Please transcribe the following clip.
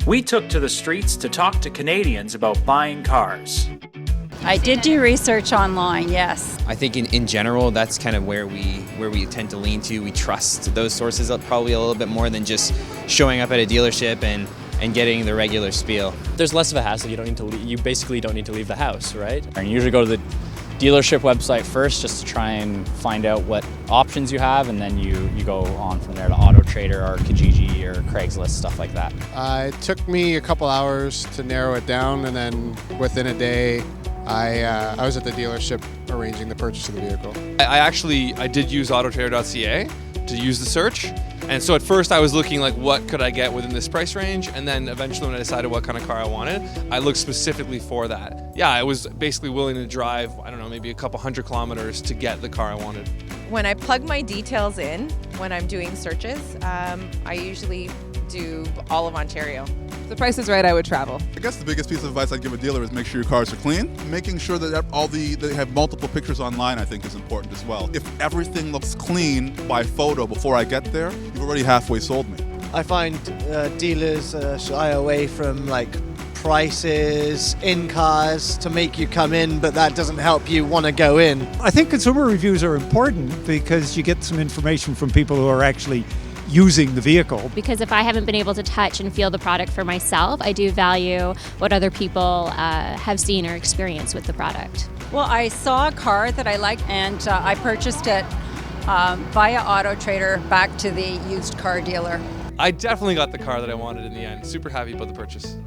We took to the streets to talk to Canadians about buying cars. I did do research online, yes. I think in general, that's kind of where we tend to lean to. We trust those sources probably a little bit more than just showing up at a dealership and getting the regular spiel. There's less of a hassle. You basically don't need to leave the house, right? And you usually go to the dealership website first just to try and find out what options you have, and then you go on from there to autoTRADER or Kijiji or Craigslist, stuff like that. It took me a couple hours to narrow it down, and then within a day I was at the dealership arranging the purchase of the vehicle. I did use autoTRADER.ca to use the search. And so at first I was looking like, what could I get within this price range? And then eventually when I decided what kind of car I wanted, I looked specifically for that. Yeah, I was basically willing to drive, I don't know, maybe a couple 100 kilometers to get the car I wanted. When I plug my details in, when I'm doing searches, I usually do all of Ontario. If the price is right, I would travel. I guess the biggest piece of advice I'd give a dealer is make sure your cars are clean. Making sure that they have multiple pictures online, I think, is important as well. If everything looks clean by photo before I get there, you've already halfway sold me. I find dealers shy away from prices in cars to make you come in, but that doesn't help you want to go in. I think consumer reviews are important because you get some information from people who are actually using the vehicle. Because if I haven't been able to touch and feel the product for myself, I do value what other people have seen or experienced with the product. Well, I saw a car that I liked, and I purchased it via autoTRADER back to the used car dealer. I definitely got the car that I wanted in the end. Super happy about the purchase.